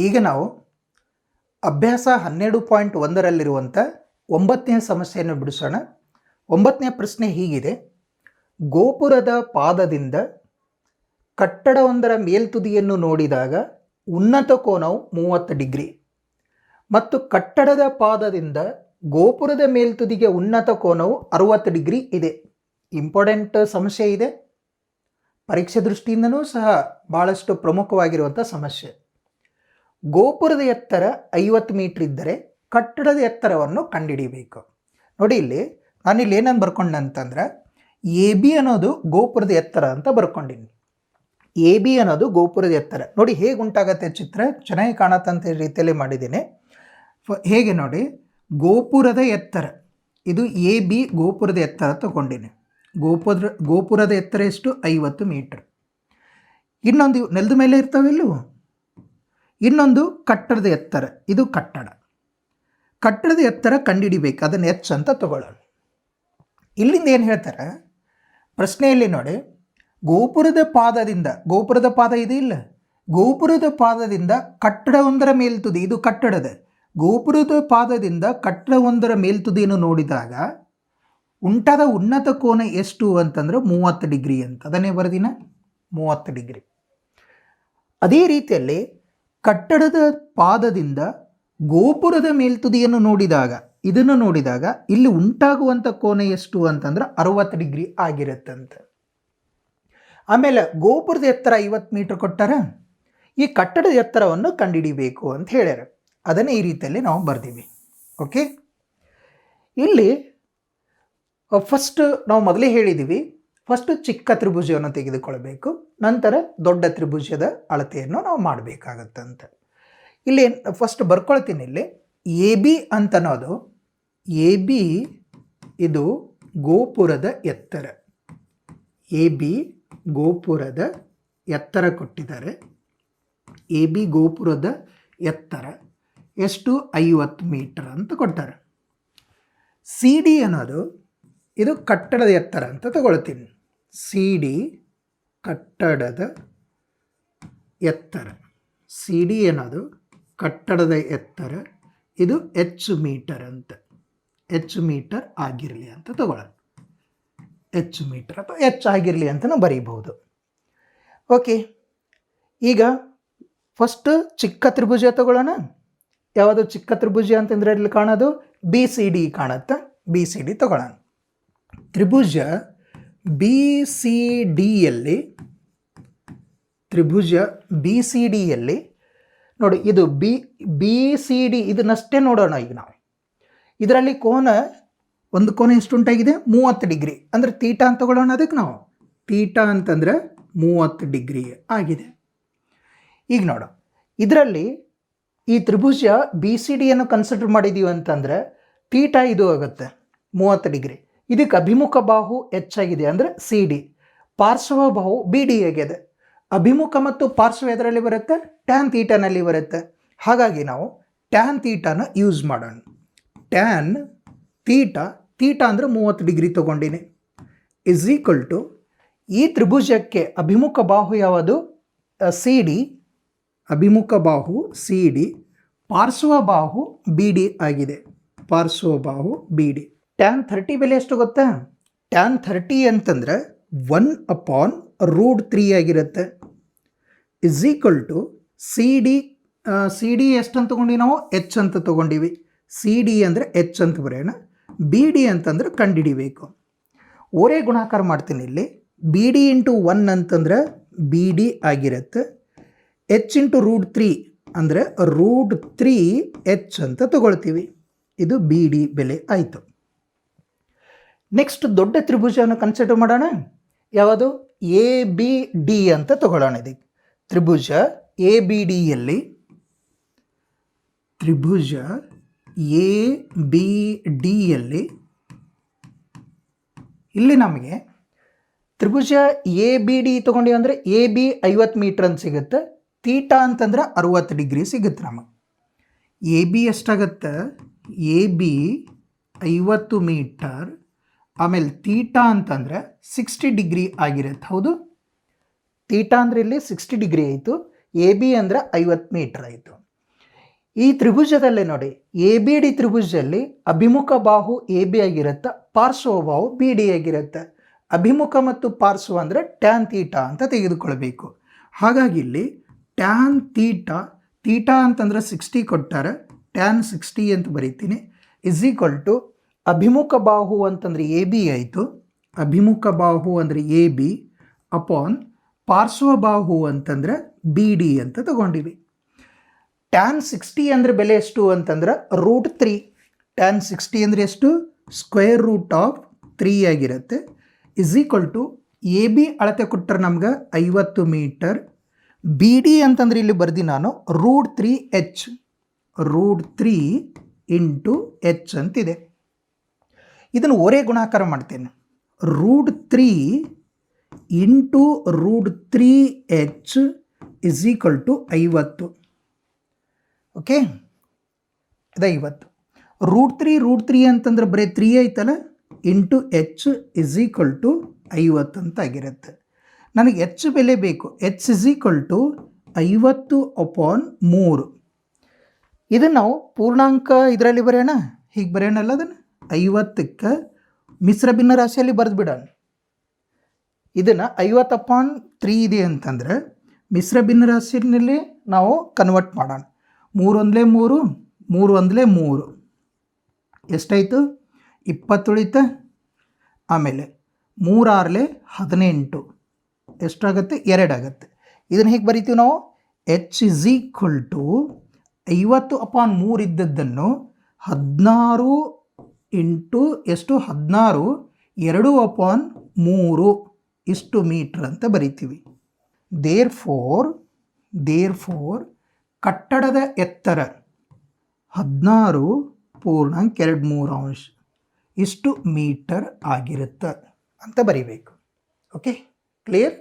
ಈಗ ನಾವು ಅಭ್ಯಾಸ 12.1ರಲ್ಲಿರುವಂಥ 9ನೇ ಸಮಸ್ಯೆಯನ್ನು ಬಿಡಿಸೋಣ. 9ನೇ ಪ್ರಶ್ನೆ ಹೀಗಿದೆ: ಗೋಪುರದ ಪಾದದಿಂದ ಕಟ್ಟಡವೊಂದರ ಮೇಲ್ತುದಿಯನ್ನು ನೋಡಿದಾಗ ಉನ್ನತ ಕೋನವು 30 ಡಿಗ್ರಿ ಮತ್ತು ಕಟ್ಟಡದ ಪಾದದಿಂದ ಗೋಪುರದ ಮೇಲ್ತುದಿಗೆ ಉನ್ನತ ಕೋನವು 60 ಡಿಗ್ರಿ ಇದೆ. ಇಂಪಾರ್ಟೆಂಟ್ ಸಮಸ್ಯೆ ಇದೆ, ಪರೀಕ್ಷೆ ದೃಷ್ಟಿಯಿಂದನೂ ಸಹ ಭಾಳಷ್ಟು ಪ್ರಮುಖವಾಗಿರುವಂಥ ಸಮಸ್ಯೆ. ಗೋಪುರದ ಎತ್ತರ 50 ಮೀಟ್ರ್ ಇದ್ದರೆ ಕಟ್ಟಡದ ಎತ್ತರವನ್ನು ಕಂಡುಹಿಡಿಯಬೇಕು. ನೋಡಿ, ಇಲ್ಲಿ ನಾನಿಲ್ಲಿ ಏನಂದು ಬರ್ಕೊಂಡೆ ಅಂತಂದ್ರೆ, ಎ ಬಿ ಅನ್ನೋದು ಗೋಪುರದ ಎತ್ತರ ಅಂತ ಬರ್ಕೊಂಡಿನಿ. ಎ ಬಿ ಅನ್ನೋದು ಗೋಪುರದ ಎತ್ತರ. ನೋಡಿ ಹೇಗೆ ಉಂಟಾಗತ್ತೆ ಚಿತ್ರ, ಚೆನ್ನಾಗಿ ಕಾಣತ್ತಂತ ರೀತಿಯಲ್ಲಿ ಮಾಡಿದ್ದೀನಿ. ಹೇಗೆ ನೋಡಿ, ಗೋಪುರದ ಎತ್ತರ ಇದು ಎ ಬಿ ಗೋಪುರದ ಎತ್ತರ ತಗೊಂಡಿನಿ. ಗೋಪುರದ ಎತ್ತರ ಎಷ್ಟು? 50 ಮೀಟ್ರ್. ಇನ್ನೊಂದು ನೆಲದ ಮೇಲೆ ಇರ್ತಾವಿಲ್ಲವು, ಇನ್ನೊಂದು ಕಟ್ಟಡದ ಎತ್ತರ. ಇದು ಕಟ್ಟಡದ ಎತ್ತರ ಕಂಡುಹಿಡಿಬೇಕು, ಅದನ್ನು ಎಚ್ ಅಂತ ತಗೊಳ್ಳೋಣ. ಇಲ್ಲಿಂದ ಏನು ಹೇಳ್ತಾರೆ ಪ್ರಶ್ನೆಯಲ್ಲಿ ನೋಡಿ, ಗೋಪುರದ ಪಾದ ಇದೆ ಇಲ್ಲ, ಗೋಪುರದ ಪಾದದಿಂದ ಕಟ್ಟಡವೊಂದರ ಮೇಲ್ತುದಿ, ಇದು ಕಟ್ಟಡದ ಗೋಪುರದ ಪಾದದಿಂದ ಕಟ್ಟಡವೊಂದರ ಮೇಲ್ತುದಿಯನ್ನು ನೋಡಿದಾಗ ಉಂಟಾದ ಉನ್ನತ ಕೋನ ಎಷ್ಟು ಅಂತಂದ್ರೆ 30 ಡಿಗ್ರಿ ಅಂತ. ಅದನ್ನೇ ಬರೆದಿನ 30 ಡಿಗ್ರಿ. ಅದೇ ರೀತಿಯಲ್ಲಿ ಕಟ್ಟಡದ ಪಾದದಿಂದ ಗೋಪುರದ ಮೇಲ್ತುದಿಯನ್ನು ಇದನ್ನು ನೋಡಿದಾಗ ಇಲ್ಲಿ ಉಂಟಾಗುವಂಥ ಕೋನ ಎಷ್ಟು ಅಂತಂದ್ರೆ 60 ಡಿಗ್ರಿ ಆಗಿರುತ್ತಂತ. ಆಮೇಲೆ ಗೋಪುರದ ಎತ್ತರ 50 ಮೀಟ್ರ್ ಕೊಟ್ಟಾರ, ಈ ಕಟ್ಟಡದ ಎತ್ತರವನ್ನು ಕಂಡುಹಿಡಿಬೇಕು ಅಂತ ಹೇಳ್ಯಾರ. ಅದನ್ನೇ ಈ ರೀತಿಯಲ್ಲಿ ನಾವು ಬರ್ದೀವಿ. ಓಕೆ, ಇಲ್ಲಿ ಫಸ್ಟ್ ನಾವು ಮೊದಲೇ ಹೇಳಿದ್ದೀವಿ, ಫಸ್ಟ್ ಚಿಕ್ಕ ತ್ರಿಭುಜವನ್ನು ತೆಗೆದುಕೊಳ್ಬೇಕು, ನಂತರ ದೊಡ್ಡ ತ್ರಿಭುಜದ ಅಳತೆಯನ್ನು ನಾವು ಮಾಡಬೇಕಾಗತ್ತಂತ. ಇಲ್ಲಿ ಫಸ್ಟ್ ಬರ್ಕೊಳ್ತೀನಿ. ಇಲ್ಲಿ ಎ ಬಿ ಅಂತನೋದು, ಎ ಬಿ ಇದು ಗೋಪುರದ ಎತ್ತರ. ಎ ಬಿ ಗೋಪುರದ ಎತ್ತರ ಕೊಟ್ಟಿದ್ದಾರೆ. ಎ ಬಿ ಗೋಪುರದ ಎತ್ತರ ಎಷ್ಟು? 50 ಮೀಟರ್ ಅಂತ ಕೊಟ್ಟಾರೆ. ಸಿ ಡಿ ಅನ್ನೋದು ಇದು ಕಟ್ಟಡದ ಎತ್ತರ ಅಂತ ತಗೊಳ್ತೀನಿ. ಸಿ ಡಿ ಕಟ್ಟಡದ ಎತ್ತರ. ಸಿ ಡಿ ಅನ್ನೋದು ಕಟ್ಟಡದ ಎತ್ತರ, ಇದು ಎಚ್ ಮೀಟರ್ ಅಂತ. ಎಚ್ ಮೀಟರ್ ಆಗಿರಲಿ ಅಂತ ತಗೊಳ್ಳೋಣ. ಎಚ್ ಮೀಟರ್ ಅಥವಾ ಎಚ್ ಆಗಿರಲಿ ಅಂತ ನಾವು ಬರೀಬಹುದು. ಓಕೆ, ಈಗ ಫಸ್ಟ್ ಚಿಕ್ಕ ತ್ರಿಭುಜ ತಗೊಳ್ಳೋಣ. ಯಾವುದು ಚಿಕ್ಕ ತ್ರಿಭುಜ ಅಂತಂದರೆ ಇಲ್ಲಿ ಕಾಣೋದು ಬಿ ಸಿ ಡಿ ಕಾಣುತ್ತೆ. ಬಿ ಸಿ ಡಿ ತಗೊಳ್ಳೋಣ. ತ್ರಿಭುಜ ಬಿ ಸಿ ಡಿಯಲ್ಲಿ ನೋಡಿ, ಇದು ಬಿ ಸಿ ಡಿ ಇದನ್ನಷ್ಟೇ ನೋಡೋಣ. ಈಗ ನಾವು ಇದರಲ್ಲಿ ಒಂದು ಕೋನ ಎಷ್ಟು ಉಂಟಾಗಿದೆ? 30 ಡಿಗ್ರಿ. ಅಂದರೆ ತೀಟಾ ಅಂತ ತಗೊಳ್ಳೋಣ. ಅದಕ್ಕೆ ನಾವು ತೀಟಾ ಅಂತಂದರೆ 30 ಡಿಗ್ರಿ ಆಗಿದೆ. ಈಗ ನೋಡು, ಇದರಲ್ಲಿ ಈ ತ್ರಿಭುಜ ಬಿ ಸಿ ಡಿಯನ್ನು ಕನ್ಸಿಡರ್ ಮಾಡಿದ್ದೀವಿ ಅಂತಂದರೆ ತೀಟಾ ಇದು ಆಗುತ್ತೆ 30 ಡಿಗ್ರಿ. ಇದಕ್ಕೆ ಅಭಿಮುಖ ಬಾಹು ಹೆಚ್ಚಾಗಿದೆ ಅಂದರೆ ಸಿ ಡಿ, ಪಾರ್ಶ್ವ ಬಾಹು ಬಿ ಡಿ ಆಗಿದೆ. ಅಭಿಮುಖ ಮತ್ತು ಪಾರ್ಶ್ವ ಎದರಲ್ಲಿ ಬರುತ್ತೆ? ಟ್ಯಾನ್ ತೀಟಾನಲ್ಲಿ ಬರುತ್ತೆ. ಹಾಗಾಗಿ ನಾವು ಟ್ಯಾನ್ ತೀಟಾನ ಯೂಸ್ ಮಾಡೋಣ. ಟ್ಯಾನ್ ತೀಟಾ ಅಂದರೆ 30 ಡಿಗ್ರಿ ತೊಗೊಂಡಿನಿ. ಇಸ್ ಈಕ್ವಲ್ ಟು ಈ ತ್ರಿಭುಜಕ್ಕೆ ಅಭಿಮುಖ ಬಾಹು ಯಾವುದು? C D. ಅಭಿಮುಖ ಬಾಹು ಸಿ ಡಿ, ಪಾರ್ಶ್ವ ಬಾಹು ಬಿ ಡಿ ಆಗಿದೆ. ಪಾರ್ಶ್ವ ಬಾಹು ಬಿ ಡಿ. ಟ್ಯಾನ್ 30 ಬೆಲೆ ಎಷ್ಟು ಗೊತ್ತಾ? ಟ್ಯಾನ್ 30 ಅಂತಂದರೆ 1/√3 ಆಗಿರುತ್ತೆ. Is equal to C D ಎಷ್ಟು ಅಂತ ತೊಗೊಂಡಿವಿ ನಾವು? ಎಚ್ ಅಂತ ತೊಗೊಂಡಿವಿ. ಸಿ ಡಿ ಅಂದರೆ ಎಚ್ ಅಂತ ಬರೆಯೋಣ. ಬಿ ಡಿ ಅಂತಂದ್ರೆ ಕಂಡುಹಿಡಿಬೇಕು. ಓರೇ ಗುಣಾಕಾರ ಮಾಡ್ತೀನಿ. ಇಲ್ಲಿ ಬಿ ಡಿ ಇಂಟು 1 ಅಂತಂದ್ರೆ ಬಿ ಡಿ ಆಗಿರುತ್ತೆ. ಎಚ್ ಇಂಟು √3 ಅಂದರೆ √3 ಎಚ್ ಅಂತ ತಗೊಳ್ತೀವಿ. ಇದು ಬಿ ಡಿ ಬೆಲೆ ಆಯಿತು. ನೆಕ್ಸ್ಟ್ ದೊಡ್ಡ ತ್ರಿಭುಜವನ್ನು ಕನ್ಸಿಡರ್ ಮಾಡೋಣ. ಯಾವುದು? ಎ ಬಿ ಡಿ ಅಂತ ತಗೊಳ್ಳೋಣ. ಇದಕ್ಕೆ ತ್ರಿಭುಜ ಎ ಬಿ ಡಿಯಲ್ಲಿ ಇಲ್ಲಿ ನಮಗೆ ತ್ರಿಭುಜ ಎ ಬಿ ಡಿ ತೊಗೊಂಡಿವಿ ಅಂದರೆ ಎ ಬಿ 50 ಮೀಟ್ರ್ ಅಂತ ಸಿಗುತ್ತೆ. ತೀಟಾ ಅಂತಂದ್ರೆ 60 ಡಿಗ್ರಿ ಸಿಗುತ್ತೆ ನಮಗೆ. ಎ ಬಿ ಎಷ್ಟಾಗತ್ತೆ? A B 50 metre. ಆಮೇಲೆ ತೀಟಾ ಅಂತಂದರೆ 60 ಡಿಗ್ರಿ ಆಗಿರುತ್ತೆ. ಹೌದು, ತೀಟಾ ಅಂದರೆ ಇಲ್ಲಿ 60 ಡಿಗ್ರಿ ಆಯಿತು. ಎ ಬಿ ಅಂದರೆ 50 ಮೀಟರ್ ಆಯಿತು. ಈ ತ್ರಿಭುಜದಲ್ಲೇ ನೋಡಿ ಎ ಬಿ ಡಿ ತ್ರಿಭುಜದಲ್ಲಿ ಅಭಿಮುಖ ಬಾಹು ಎ ಬಿ ಆಗಿರುತ್ತೆ, ಪಾರ್ಶ್ವ ಬಾಹು ಬಿ ಡಿ ಆಗಿರುತ್ತೆ. ಅಭಿಮುಖ ಮತ್ತು ಪಾರ್ಶ್ವ ಅಂದರೆ ಟ್ಯಾನ್ ತೀಟಾ ಅಂತ ತೆಗೆದುಕೊಳ್ಬೇಕು. ಹಾಗಾಗಿ ಇಲ್ಲಿ ಟ್ಯಾನ್ ತೀಟಾ, ತೀಟಾ ಅಂತಂದ್ರೆ 60 ಕೊಟ್ಟಾರೆ, ಟ್ಯಾನ್ 60 ಅಂತ ಬರೀತೀನಿ, ಇಸ್ ಈಕ್ವಲ್ ಟು ಅಭಿಮುಖ ಬಾಹು ಅಂತಂದರೆ ಎ ಬಿ ಆಯಿತು, ಅಭಿಮುಖ ಬಾಹು ಅಂದರೆ ಎ ಬಿ ಅಪಾನ್ ಪಾರ್ಶ್ವ ಬಾಹು ಅಂತಂದರೆ ಬಿ ಡಿ ಅಂತ ತಗೊಂಡಿವಿ. ಟ್ಯಾನ್ 60 ಅಂದರೆ ಬೆಲೆ ಎಷ್ಟು ಅಂತಂದ್ರೆ √3. ಟ್ಯಾನ್ 60 ಅಂದರೆ ಎಷ್ಟು? ಸ್ಕ್ವೇರ್ ರೂಟ್ ಆಫ್ 3 ಆಗಿರುತ್ತೆ. Is equal to A B ಅಳತೆ ಕೊಟ್ಟರೆ ನಮ್ಗೆ 50 ಮೀಟರ್, ಬಿ ಡಿ ಅಂತಂದ್ರೆ ಇಲ್ಲಿ ಬರ್ದಿ ನಾನು √3h, √3 ಇಂಟು ಎಚ್ ಅಂತಿದೆ. ಇದನ್ನು ಒರೇ ಗುಣಾಕಾರ ಮಾಡ್ತೇನೆ. √3 into √3h is equal to 50. Okay, ಇದು 50. √3 ಅಂತಂದ್ರೆ ಬರೀ 3 ಐತಲ್ಲ, into H is equal to 50 ಅಂತ ಆಗಿರುತ್ತೆ. ನನಗೆ ಎಚ್ ಬೆಲೆ ಬೇಕು. H is equal to 50 upon 3. ಇದನ್ನು ನಾವು ಪೂರ್ಣಾಂಕ ಇದರಲ್ಲಿ ಬರೆಯೋಣ, ಹೀಗೆ ಬರೆಯೋಣಲ್ಲ, ಅದನ್ನು 50ಕ್ಕೆ ಮಿಶ್ರ ಭಿನ್ನ ರಾಶಿಯಲ್ಲಿ ಬರೆದು ಬಿಡೋಣ. ಇದನ್ನು 50/3 ಇದೆ ಅಂತಂದರೆ ಮಿಶ್ರ ಭಿನ್ನ ರಾಶಿಯಲ್ಲಿ ನಾವು ಕನ್ವರ್ಟ್ ಮಾಡೋಣ. 3 1 3, 3 1 3, ಎಷ್ಟಾಯಿತು? 20 ಉಳಿತ. ಆಮೇಲೆ 3 6 18, ಎಷ್ಟಾಗುತ್ತೆ? 2 ಆಗುತ್ತೆ. ಇದನ್ನು ಹೇಗೆ ಬರಿತೀವಿ ನಾವು? ಎಚ್ ಇಸ್ ಈಕ್ವಲ್ ಟು 50/3 ಇದ್ದದ್ದನ್ನು 16 ಇಂಟು ಎಷ್ಟು? 16 2/3 ಇಷ್ಟು ಮೀಟ್ರ್ ಅಂತ ಬರಿತೀವಿ. ದೇರ್ ಫೋರ್ ಕಟ್ಟಡದ ಎತ್ತರ 16.23 ಇಷ್ಟು ಮೀಟರ್ ಆಗಿರುತ್ತೆ ಅಂತ ಬರಿಬೇಕು. Okay, clear?